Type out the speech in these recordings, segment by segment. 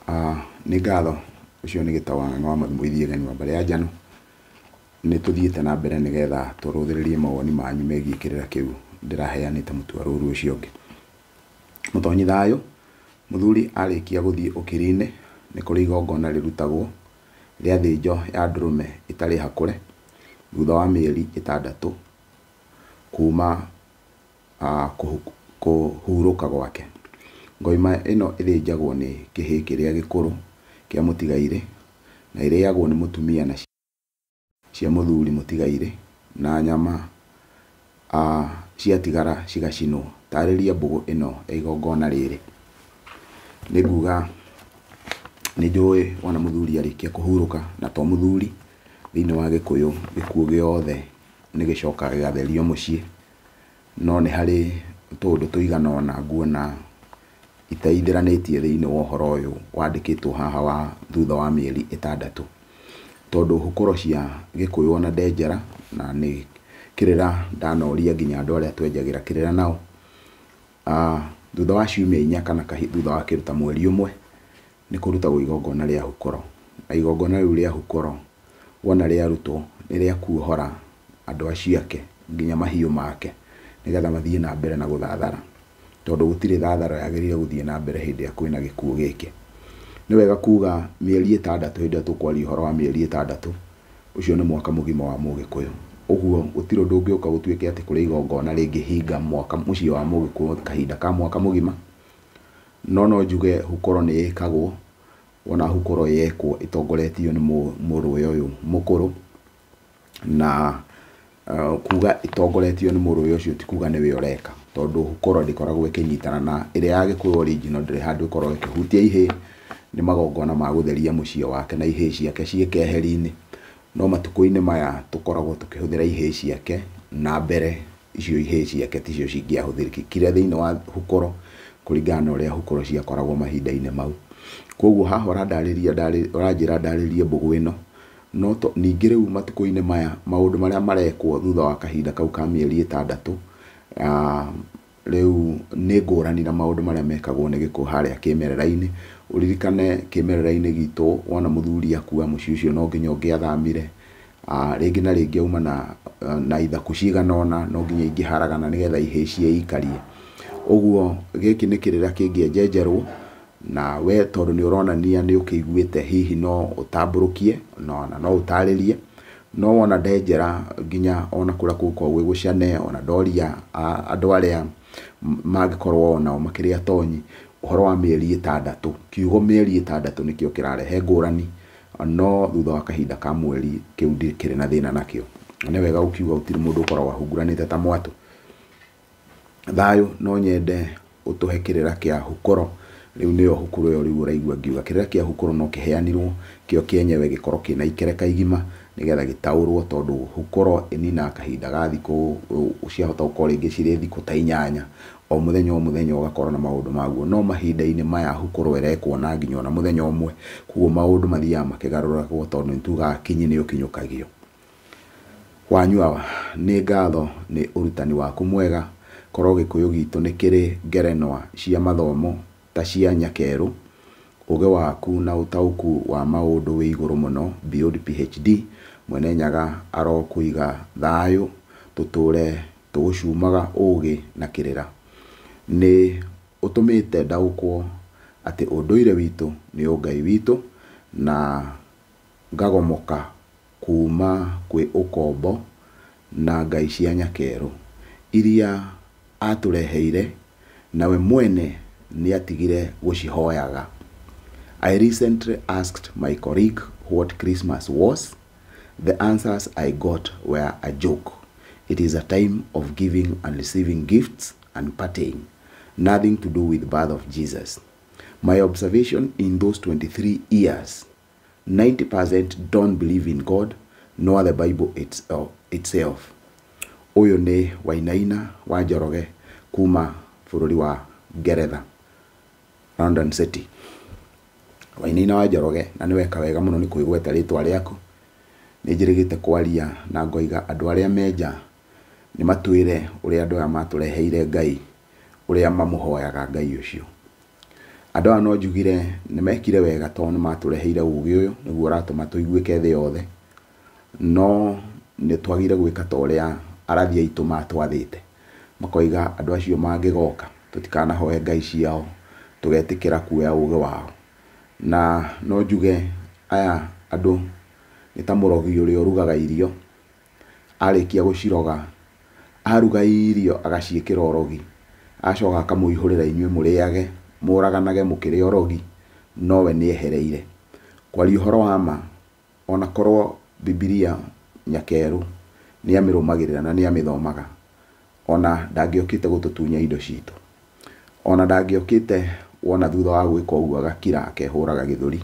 Nĩ ngatho ũcio nĩ gĩtawa wa Mũithia Gani wa Mbare ya Njano. Nĩ tũthiĩte na mbere nĩgetha tũrũthĩrĩrie mawoni manyu megiĩ kĩrĩra kĩu ndĩraheanĩte mũtwarũrũ ũcio ũngĩ. Mũtonyi thayũ, mũthuri arĩkia gũthiĩ ũkĩri-inĩ nĩ kũrĩ igongona rĩrutagwo rĩa thĩnjo ya ndũrũme ĩtarĩ hakũre thutha wa mĩeri 6 kuma kũhurũka gwake. Ngoima ĩno ĩthĩnjagwo nĩ kĩhĩĩ kĩrĩa gĩkũrũ kĩa mũtigairĩ na ĩrĩagwo nĩ mũtumia na cia mũthuri mũtigairĩ, na nyama ciatigara cigacinwo. Tarĩria mbũgũ ĩno ya igongona rĩrĩ. Nĩ nguga nĩ njũĩ wona mũthuri arĩkia kũhurũka, na to mũthuri thĩinĩ wa Gĩkũyũ gĩkuũ gĩothe nĩ gĩcokaga gĩgatherio mũciĩ, no nĩ harĩ tũũndũ tũigana ũna nguona itaithĩranĩtie thĩinĩ wa ũhoro ũyũ wandĩkĩtwo haha wa thutha wa mĩeri 6, tondũ hũkũro cia Gĩkũyũ ona ndenjera na nĩ kĩrĩra ndanoria nginya andũ arĩa twenjagĩra kĩrĩra nao. Thutha wa ciumia 4 kana thutha wa kĩruta mweri ũmwe nĩ kũrutagwo igongona rĩa hũkũro, na igongona rĩu rĩa hũkũro wona rĩarutwo nĩ rĩa kuohora andũ acio ake nginya mahiũ make nĩgetha mathiĩ na mbere na gũthathara, tondũ gũtirĩ thathara yagĩrĩire gũthiĩ na mbere hĩndĩ ĩrĩa kwĩna gĩkuũ gĩkĩ. Nĩ wega kuga mĩeri 6 hĩndĩ ĩrĩa tũkwaria ũhoro wa mĩeri 6, ũcio nĩ mwaka mũgima wa Mũgĩkũyũ. Ũguo gũtirĩ ũndũ ũngĩũka gũtuĩke atĩ kũrĩ igongona rĩngĩhinga mwaka mũciĩ wa Mũgĩkũyũ kahinda ka mwaka mũgima. No njuge hũkũro nĩ ĩkagwo, wona hũkũro yekwo ĩtongoretio nĩ mũrũwe ũyũ mũkũrũ, na kuga ĩtongoretio nĩ mũrũwe ũcio ti kuga nĩwe ũreka, tondũ hũkũro ndĩkoragwo ĩkĩnyitana na ĩrĩa ya Gĩkũyũ original ndĩrĩ handũ ĩkoragwo ĩkĩhutia ihĩĩ. Nĩ magongona ma gũtheria mũciĩ wake na ihĩĩ ciake ciĩ keheri-inĩ, no matukũ-inĩ maya tũkoragwo tũkĩhũthĩra ihĩĩ ciake, na mbere icio ihĩĩ ciake ticio cingĩahũthĩkire thĩinĩ wa hũkũro kũringana na ũrĩa hũkũro ciakoragwo mahinda-inĩ mau. Koguo haha ũranjĩra ndarĩrie mbũgũ ĩno, no ningĩ rĩu matukũ-inĩ maya maũndũ marĩa marekwo thutha wa kahinda kau ka mĩeri 6 rĩu nĩ ngũrani na maũndũ marĩa mekagwo nĩ Gĩkũyũ harĩa kĩmerera-inĩ. Ũririkane kĩmerera-inĩ gitũ wona mũthuri akua mũciĩ ũcio no nginya ũngĩathamire, rĩngĩ na rĩngĩ auma na ithaku cigana ũna, no nginya ingĩharagana nĩgetha ihĩĩ ciĩikarie. Ũguo gĩkĩ nĩ kĩrĩra kĩngĩenjenjerwo, na we tondũ nĩ ũronania nĩ ũkĩiguĩte hihi no ũtambũrũkie no ũtarĩrie, no wona ndenjera nginya ona kũrĩa gũkoragwo gũcane, ona ndoria andũ arĩa mangĩkorwo onao makĩrĩ atonyi ũhoro wa mĩeri 6, kiugo mĩeri 6 nĩkĩo kĩrarehe ngũrani, no thutha wa kahinda ka mweri kĩu ndikĩrĩ na thĩna nakĩo. Nĩ wega gũkiuga gũtirĩ mũndũ ũkoragwo ahunguranĩte ta mwatũ. Thayũ no nyende ũtũhe kĩrĩra kĩa hũkũro. Rĩu nĩyo hũkũro ĩyo rĩu ũraigua ngiuga kĩrĩra kĩa hũkũro no kĩheanirwo kĩo kĩenyewe gĩkorwo kĩna ikereka igima nĩgetha gĩtaũrwo, tondũ hũkũro ĩninaga kahinda ga thikũ ciahota gũkorwo rĩngĩ cirĩ thikũ ta 8, o mũthenya o mũthenya ũgakorwo na maũndũ maguo. No mahinda-inĩ maya hũkũro ĩrekwo na nginya ona mũthenya ũmwe, koguo maũndũ mathiaga makĩgarũragwo tondũ nĩ tugaga kinyi nĩ ũkinyũkagio. Wanyua nĩ ngatho nĩ ũrutani waku mwega. Korwo Gĩkũyũ gitũ nĩ kĩrĩ ngerenwa cia mathomo ta cia nyakerũ, ũgĩ waku na ũtaũku wa maũndũ wĩ igũrũ mũno, Beyond PhD. Mwene Nyaga arokũiga thayũ, tũtũre tũgũcumaga ũgĩ na kĩrĩra. Nĩ ũtũmĩte ndaũkwo atĩ ũndũire witũ nĩ ũngai witũ, na ngagomoka kuma kwĩ ũkombo na ngai cia nyakerũ iria atũreheire, nawe mwene nĩ atigire gũcihoyaga. I recently asked my colleague what Christmas was. The answers I got were a joke. It is a time of giving and receiving gifts and partying, nothing to do with birth of Jesus. My observation in those 23 years, 90% don't believe in God nor the Bible itself. Ũyũ nĩ Wainaina wa Njoroge kuma bũrũri wa Ngeretha, London City. Wainaina wa Njoroge, na nĩ weka wega mũno nĩ kwĩgweta rĩtwa rĩaku. Nĩ njĩrĩgĩte kwaria na ngoiga andũ arĩa menja nĩ matwĩre ũrĩa andũ aya matũreheire Ngai, ũrĩa mamũhoyaga Ngai ũcio. andũ aya no njugire nĩ mekire wega tondũ nĩ matũreheire ũgĩ ũyũ nĩguo ũratũma tũiguĩke thĩ yothe, no nĩ twagire gwĩka ta ũrĩa arathi aitũ matwathĩte, makoiga andũ acio mangĩgoka tũtikanahoe ngai ciao, tũgetĩkĩra kuoya ũgĩ wao. Na no njuge aya andũ nĩ ta mũrogi ũrĩa ũrugaga irio, arĩkia gũciroga aruga irio agaciĩkĩra ũrogi, acoka akamũihũrĩra inyuĩ mũrĩage mũraganage mũkĩrĩa ũrogi, nowe nĩ ehereire. Kwaria ũhoro wa ma, ona korwo Bibilia nyakeru nĩ amĩrũmagĩrĩra na nĩ amĩthomaga, ona ndangĩokĩte gũtũtunya indo citũ, ona ndangĩokĩte wona thutha wa gwĩka ũguo agakira akehũraga gĩthũri,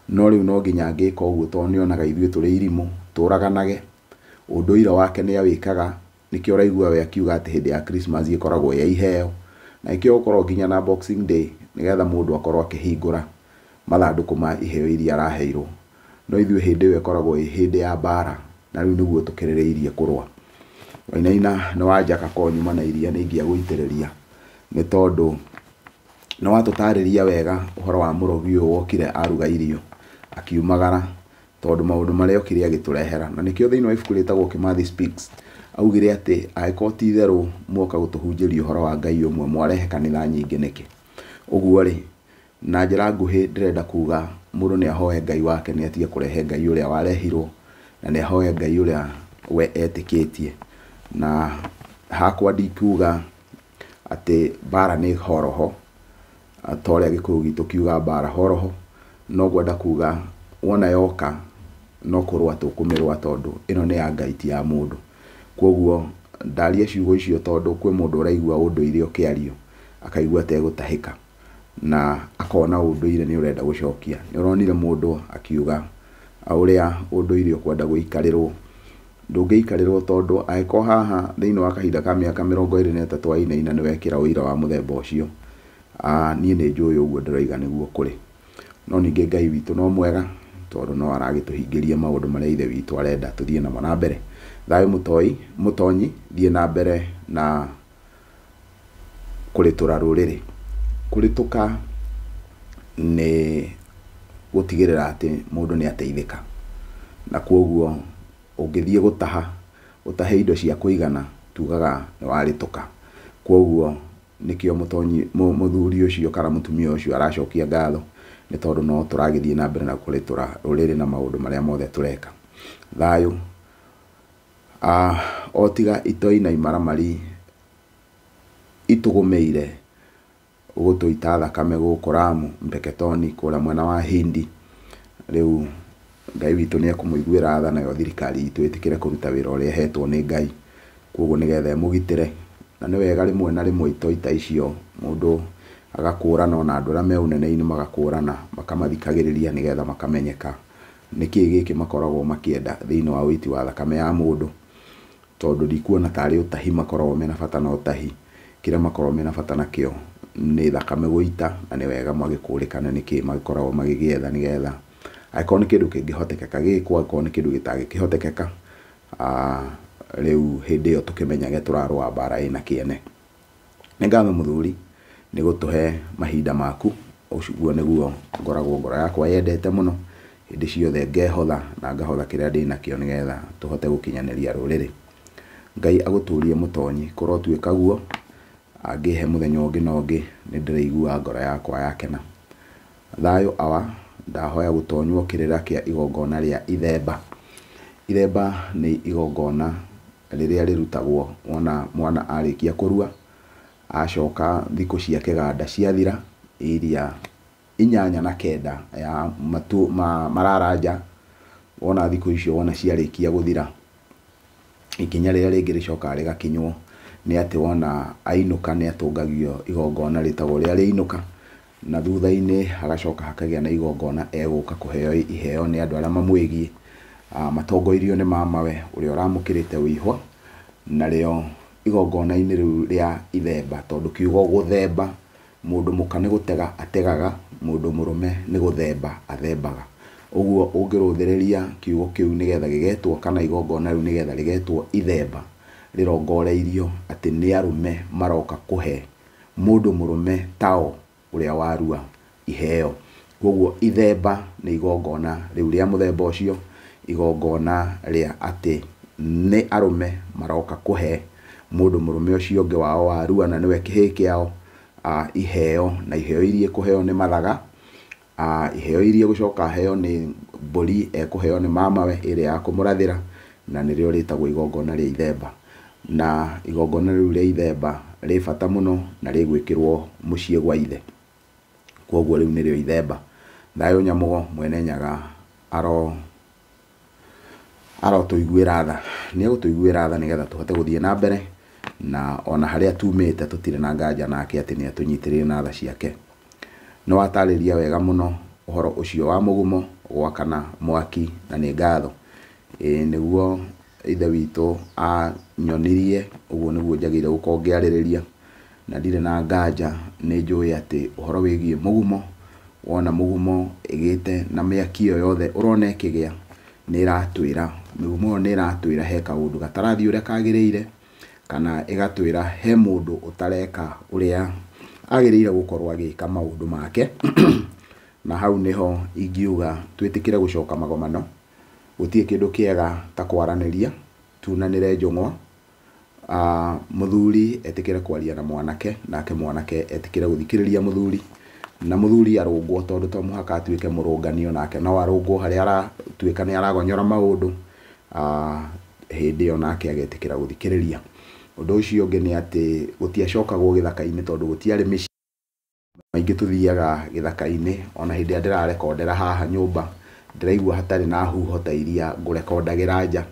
no rĩu no nginya angĩka ũguo tondũ nĩonaga ithuĩ tũrĩ irimũ tũraganage, ũndũire wake nĩ awĩkaga. Nĩkĩo ũraigua we akiuga atĩ hĩndĩ ya Christmas ĩkoragwo ya iheo, na ĩkĩo gũkorwo nginya na Boxing Day nĩgetha mũndũ akorwo akĩhingũra mathandũkũ ma iheo iria araheirwo, no ithuĩ hĩndĩ ĩyo ĩkoragwo ĩ hĩndĩ ya mbara, na rĩu nĩguo tũkĩrĩrĩirie kũrũa. Wainaina nĩ wanjaka konyuma na iria nĩ ingĩagũitĩrĩria, nĩ tondũ nĩ watũtarĩria wega ũhoro wa mũrogi ũyũ wokire aruga irio akiumagara, tondũ maũndũ marĩa okire agĩtũrehera. Na nĩkĩo thĩinĩ wa ibuku rĩtagwo Kimathi Speaks augire atĩ angĩkorwo ti itherũ muoka gũtũhunjĩria ũhoro wa Ngai ũmwe mwarehe kanitha nyingĩ nĩkĩ. Ũguo rĩ, na njĩra nguhĩ ndĩrenda kuga mũndũ nĩ ahoe Ngai wake, nĩ atige kũrehe Ngai ũrĩa warehirwo, na nĩ ahoe Ngai ũrĩa we etĩkĩtie. Na hakwa ndikuga atĩ mbara nĩ horoho, ta ũrĩa Gĩkũyũ gitũ kiuga mbara horoho, no ngwenda kuga wona yoka no kũrũa tũkũmĩrũa, tondũ ĩno nĩ ya Ngai ti ya mũndũ. Kwoguo ndaria ciugo icio tondũ kwĩ mũndũ ũraigua ũndũire ũkĩario akaigua tegũtahĩka, na akona ũndũire nĩ ũrenda gũcokia. Nĩ ũronire mũndũ akiuga ũrĩa ũndũire ũkwenda gũikarĩrwo, ndũngĩikarĩrwo tondũ angĩkorwo haha thĩinĩ wa kahinda ka mĩaka 23 wainaina nĩ wekĩra ũira wa mũthemba ũcio, niĩ nĩ njũĩ ũguo ndĩroiga nĩguo kũrĩ. No ningĩ Ngai witũ no mwega, tondũ no aragĩtũhingĩria maũndũ marĩa ithe witũ arenda tũthiĩ namo na mbere. Thayũ mũtonyi, thiĩ na mbere na kũrĩtũra rũrĩrĩ. Kũrĩtũka nĩ gũtigĩrĩra atĩ mũndũ nĩ ateithĩka, na kwoguo ũngĩthiĩ gũtahe indo cia kũigana tugaga nĩ warĩtũka. Kwoguo nĩkĩo mũthuri ũcio kana mũtumia ũcio aracokia ngatho, nĩ tondũ no tũragĩthiĩ na mbere na kũrĩtũra rũrĩrĩ na maũndũ marĩa mothe tũreka. Thayũ, o tiga itoi na imaramari itũgũmĩire gũtũita thakame gũkũ Lamu, Mpeketoni, kũrĩa mwena wa Hindi, rĩu Ngai witũ nĩ ekũmũiguĩra tha, nayo thirikari itũ ĩtĩkĩre kũruta wĩra ũrĩa ĩhetwo nĩ Ngai, kwoguo nĩgetha ĩmũgitĩre. Na nĩ wega rĩmwe na rĩmwe itoi ta icio mũndũ agakũrana, ona andũ arĩa me ũnene-inĩ magakũrana, makamathikagĩrĩria nĩgetha makamenyeka nĩkĩĩ gĩkĩ makoragwo makĩenda thĩinĩ wa ũiti wa thakame ya mũndũ, tondũ ndikuona tarĩ ũtahi makoragwo mena bata na ũtahi. Kĩrĩa makoragwo mena bata nakĩo nĩ thakame gũita, na nĩ wega magĩkũrĩkane nĩkĩĩ magĩkoragwo magĩgĩetha, nĩgetha angĩkorwo nĩ kĩndũ kĩngĩhotekeka gĩkwo, angĩkorwo nĩ kĩndũ gĩtangĩkĩhotekeka, rĩu hĩndĩ ĩyo tũkĩmenyage tũrarũa mbara ĩna kĩene. Nĩ ngatho mũthuri nĩ gũtũhe mahinda maku, ũguo nĩguo ngoragwo ngoro yakwa yendete mũno, hĩndĩ ciothe ngehotha na ngahotha kĩrĩa ndĩ nakĩo nĩgetha tũhote gũkinyanĩria rũrĩrĩ. Ngai agũtũrie mũtonyi, korwo tuĩka guo, angĩhe mũthenya ũngĩ na ũngĩ nĩ ndĩraigua ngoro yakwa yakena. Thayũ awa, ndahoya gũtonywo kĩrĩra kĩa igongona rĩa ithemba. Ithemba nĩ igongona rĩrĩa rĩrutagwo wona mwana arĩkia kũrua, acoka thikũ cia kĩganda ciathira, iria 8 na 9 ya mararanja, wona thikũ icio wona ciarĩkia gũthira, ikinya rĩrĩa rĩngĩ rĩcokaga rĩgakinywo nĩ atĩ wona ainũka nĩ atũngagio igongona rĩtagwo rĩa rĩinũka, na thutha-inĩ hagacoka hakagĩa na igongona egũka kũheo iheo nĩ andũ arĩa mamwĩgiĩ, matongoirio nĩ mamawe ũrĩa ũramũkĩrĩte wĩihwa. Narĩo igongona-inĩ rĩu rĩa ithemba, tondũ kiugo gũthemba, mũndũ mũka nĩ gũtega ategaga, mũndũ mũrũme nĩ gũthemba athembaga. Ũguo ũngĩrũthĩrĩria kiugo kĩu nĩgetha gĩgetwo, kana igongona rĩu nĩgetha rĩgetwo ithemba, rĩrongoreirio atĩ nĩ arũme maroka kũhe mũndũ mũrũme tao ũrĩa warua iheo. Koguo ithemba nĩ igongona rĩu rĩa mũthemba ũcio, igongona rĩa atĩ nĩ arũme maroka kũhe mũndũ mũrũme ũcio ũngĩ wao wa Arua na nĩwe kĩhĩĩ kĩao iheo, na iheo iria kũheo nĩ mathaga. Iheo iria gũcoka heo nĩ mbũri ekũheo nĩ mamawe ĩrĩa ya kũmũrathĩra, na nĩrĩo rĩtagwo igongona rĩa ithemba. Na igongona rĩu rĩa ithemba rĩ bata mũno na rĩgwĩkĩrwo mũciĩ gwa ithe. Koguo rĩu nĩrĩo ithemba. Thayũ Nyamugo mwene Nyaga arotũiguĩra tha, nĩ egũtũiguĩra tha nĩgetha tũhote gũthiĩ na mbere, na ona harĩa tumĩte tũtirĩ na nganja nake atĩ nĩ atũnyitĩrĩire na tha ciake. No atarĩria wega mũno ũhoro ũcio wa mũgumo, gwakana mwaki na nĩ ngatho. Nĩguo ithe witũ anyonirie, ũguo nĩguo njagĩrĩire gũkorwo ngĩarĩrĩria, na ndirĩ na nganja. Nĩ njũĩ atĩ ũhoro wĩgiĩ mũgumo, wona mũgumo ĩgĩte na mĩaki ĩyo yothe ũrona ĩkĩgĩa, nĩ ĩratwĩra, mĩgumo ĩyo nĩ ĩratwĩra he kaũndũ gatarathiĩ ũrĩa kagĩrĩire, kana ĩgatwĩra he mũndũ ũtareka ũrĩa agĩrĩire gũkorwo agĩka maũndũ make. Na hau nĩho ingiuga twĩtĩkĩre gũcoka magomano. Gũtirĩ kĩndũ kĩega ta kwaranĩria, tunanĩre njũng'wa. Mũthuri etĩkĩre kwaria na mwanake, nake mwanake etĩkĩre gũthikĩrĩria mũthuri, na mũthuri arũngwo, tondũ to mũhaka atuĩke mũrũnganio, nake no arũngwo harĩa aratuĩka nĩ aragonyora maũndũ. Hĩndĩ ĩyo nake agetĩkĩra gũthikĩrĩria. Ũndũ ũcio ũngĩ nĩ atĩ gũtiacokagwo gĩthaka-inĩ, tondũ gũtiarĩ mĩciĩ maingĩ tũthiaga gĩthaka-inĩ. Ona hĩndĩ ĩrĩa ndĩrarekondera haha nyũmba, ndĩraigua hatarĩ na huho ta iria ngũrekondagĩra nja.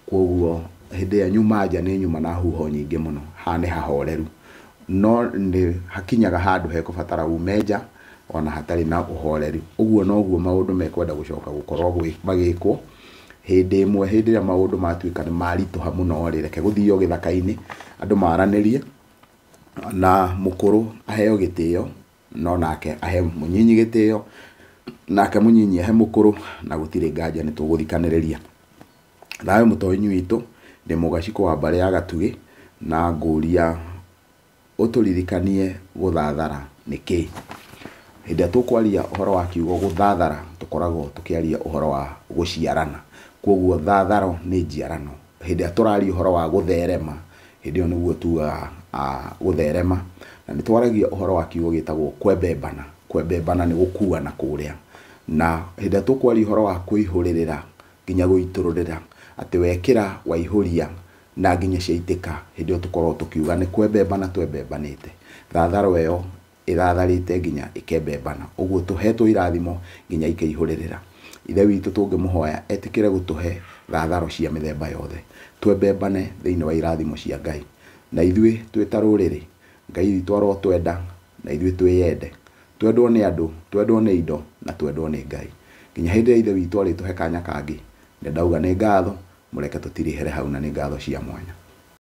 Koguo hĩndĩ ĩrĩa nyuma nja nĩ nyuma na huho nyingĩ mũno. Haha nĩ hahoreru, no nĩ hakinyaga handũ hekũbatara ume nja ona hatarĩ na ũhoreru. Ũguo noguo maũndũ mekwenda gũcoka gũkorwo magĩkwo. Hĩndĩ ĩmwe, hĩndĩ ĩrĩa maũndũ matuĩka nĩ maritũha mũno, reke gũthio gĩthaka-inĩ, andũ maranĩrie, na mũkũrũ aheo gĩtĩo, no nake ahe mũnyinyi gĩtĩo, nake mũnyinyi ahe mũkũrũ, na gũtirĩ nganja nĩ tũgũthikanĩrĩria. Thayũ mũtonyi witũ, ndĩ mũgaciko wa mbarĩ ya Gatugĩ, na ngũria ũtũririkanie gũthathara nĩ kĩĩ. Hĩndĩ ĩrĩa tũkwaria ũhoro wa kiugo gũthathara, tũkoragwo tũkĩaria ũhoro wa gũciarana. Koguo thatharo nĩ njiarano. Hĩndĩ ĩrĩa tũraria ũhoro wa gũtherema, hĩndĩ ĩyo nĩguo tugaga gũtherema. Na nĩ twaragia ũhoro wa kiugo gĩtagwo kwembembana. Kwembembana nĩ gũkuana kũrĩa. Na hĩndĩ ĩrĩa tũkwaria ũhoro wa kwĩihũrĩrĩra nginya gũitũrũrĩra, atĩ wekĩra waihũria na nginya ciaitĩka, hĩndĩ ĩyo tũkorwo tũkiuga nĩ kwembembana twembembanĩte. Thatharo ĩyo ĩthatharĩte nginya ĩkembembana. Ũguo tũhetwo irathimo nginya ikaihũrĩrĩra. Ithe witũ tũngĩmũhoya etĩkĩre gũtũhe thatharo cia mĩthemba yothe, twembembane thĩinĩ wa irathimo cia Ngai. Na ithuĩ twĩ ta rũrĩrĩ, Ngai witũ arotwenda, na ithuĩ twĩyende, twendwo nĩ andũ, twendwo nĩ indo, na twendwo nĩ Ngai. Nginya hĩndĩ ĩrĩa ithe witũ arĩtũhe kanya kangĩ, nĩ ndauga nĩ ngatho, mũreke tũtirihere hau na nĩ ngatho cia mwanya.